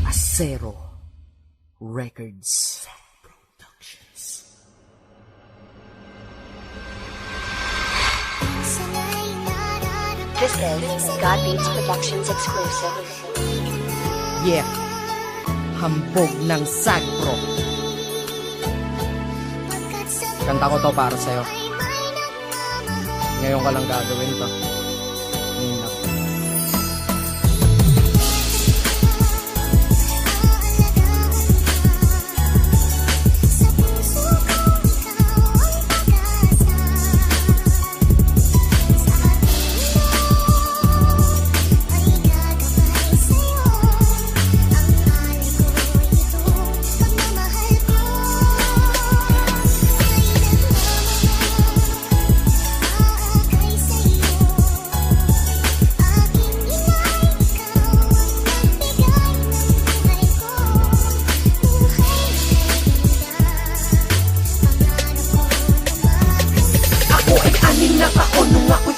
Acero Records Productions. This is God Beats Productions exclusive. Yeah, hambog ng Sagpro. Kanta ko to para sa'yo. Ngayon ko lang gagawin to. Ninap.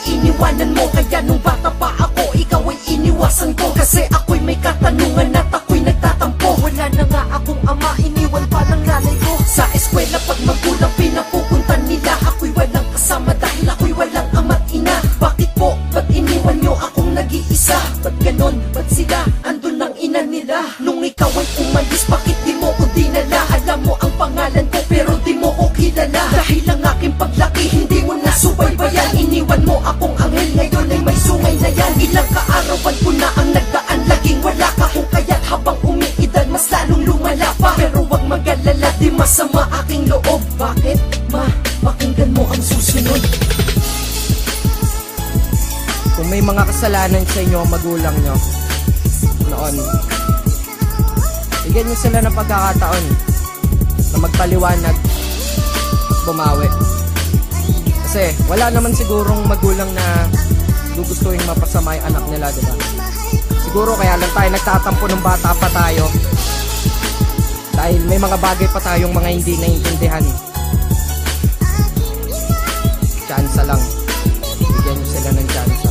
Iniwanan mo, kaya nung bata pa ako, ikaw ay iniwasan ko. Kasi ako'y may katanungan at ako'y nagtatampo. Wala na nga akong ama, iniwan pa ng nanay ko. Sa eskwela pag magulang pinapupuntan nila, ako'y walang kasama dahil ako'y walang ama't ina. Bakit po? Ba't iniwan nyo akong nag-iisa? Ba't ganon? Ba't sila? Andun ang ina nila. Nung ikaw ay umalis, bakit di mo ko dinala? Alam mo ang pangalan ko pero di mo ko kilala. Dahil ang aking paglaki, hindi mo nasubaybayan. Iniwan mo akong anghel, ngayon ay may sungay na yan. Ilang kaarawan ko na ang nagdaan, laging wala ka. Kung kaya't habang umiidan, mas lalong lumala pa. Pero wag mag-alala, di masama aking loob. Bakit? Pakinggan mo ang susunod. Kung may mga kasalanan sa inyo ang magulang nyo noon, bigyan nyo sila ng pagkakataon na magpaliwanag, bumawi. Kasi wala naman sigurong magulang na gugustuhin mapasama yung anak nila, diba? Siguro kaya lang tayo nagtatampo ng bata pa tayo dahil may mga bagay pa tayong mga hindi naiintindihan. Tsansa lang, bigyan nyo sila ng tsansa.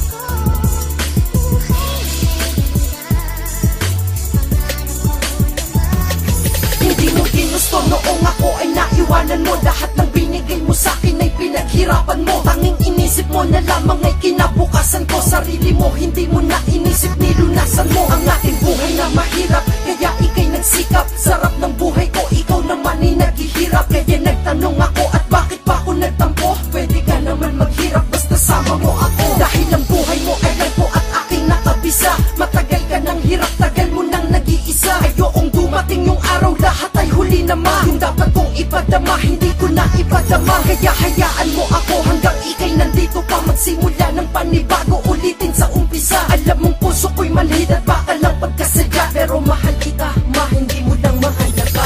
Hindi mo ginusto noong ako ay naiwanan mo. Lahat ng binigay mo sa'kin ay pinaghirapan mo. Tanging inisip mo na lamang ay kinabukasan ko. Sarili mo hindi mo na inisip, nilunasan mo ang ating buhay na mahirap. Kaya ikay nagsikap, sarap ng buhay ko, ikaw naman ay naghihirap. Kaya nagtanong ako at bakit pa ako nagtampo? Pwede ka naman maghirap basta sama mo ako. Dahil ang buhay mo ay ko at aking nakabisa. Matagal ka ng hirap, tagal mo nang nag-iisa. Ayokong dumating yung araw, lahat ay huli na ma. Yung dapat kong ipadama, hindi ko na ipadama. Kaya hayaan mo ako hanggang ikay nandito pa. Magsimula ng panibago, ulitin sa umpisa. Alam mong puso ko'y manhid at baka lang pagkasadya. Pero mahal kita, hindi mo lang mahalaga.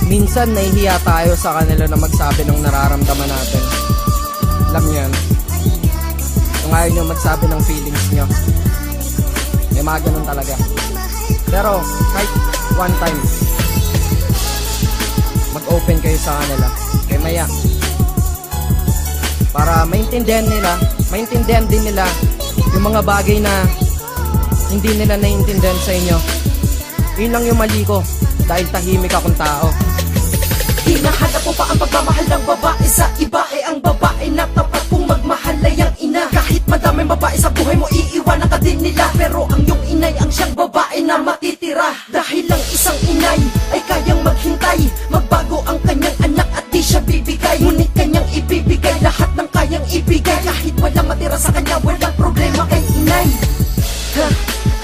Minsan nahihiya tayo sa kanila na magsabi ng nararamdaman natin. Alam nyo yan, kung ayaw nyo magsabi ng feelings nyo, may mga ganun talaga. Pero kahit one time, mag-open kayo sa kanila, kaya maya, para maintindihan din nila yung mga bagay na hindi nila naiintindihan sa inyo. Yun lang yung mali ko, dahil tahimik akong tao. Hinahanap mo pa ang pagmamahal ng babae sa iba. Ang babae na tapat kung magmahal ay ang ina. Kahit madaming babae sa buhay mo, iiwanan ka din nila. Pero ang iyong inay ang siyang babae na matitira. Dahil ang isang inay ay kayang maghintay, magbago ang kanyang anak at di siya bibigay. Ngunit kanyang ibibigay lahat ng kayang ibigay. Kahit walang matira sa kanya, walang problema kay inay.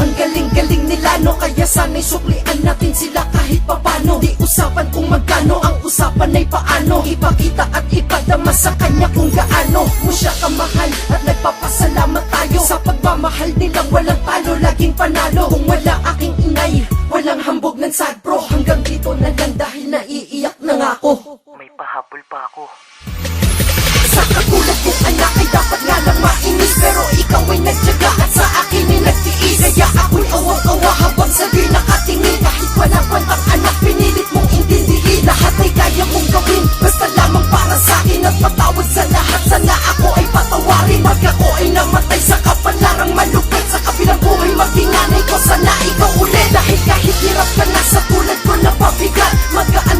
Ang galing-galing nila, no? Kaya sana'y suklian natin sila kahit papano. Di usapan kung magkano, ang usapan ay paano. Ipakita at ipadama sa kanya kung gaano mo siya kamahal. At nagpapasalamat tayo sa pagmamahal nilang walang talo, laging panalo. Kung wala aking inay, walang hambog ng Sagpro. Hanggang dito na lang dahil naiiyak na nga ako. May pahabol pa ako. Sa katulad kong anak ay dapat nga lang mainis. Pero ikaw ay nagtyaga at sa akin ay nagtiis. Kaya ako'y awang-awa habang sabi nakatingin. Kahit wala kwentang anak, pinilit mong intindihin. Lahat ay kaya mong gawin, basta lamang para sa akin. At patawad sa lahat, sa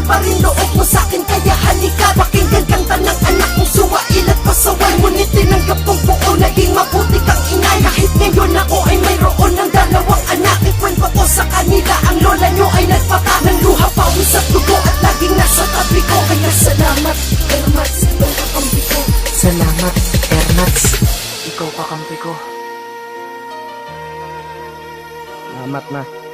pa rin loob mo sa'kin, kaya halika. Pakinggan kang tanang anak mong suwail at pasaway. Ngunit tinanggap kong buo, naging mabuti kang inay. Kahit ngayon ako ay mayroon ng dalawang anak, ikwento ko sa kanila, ang lola nyo ay nagpaka ng luha, pawis at dugo, at laging nasa tabi ko. Kaya salamat, Ermats, ikaw kakampi ko. Salamat, Ermats. Ikaw kakampi ko. Salamat na.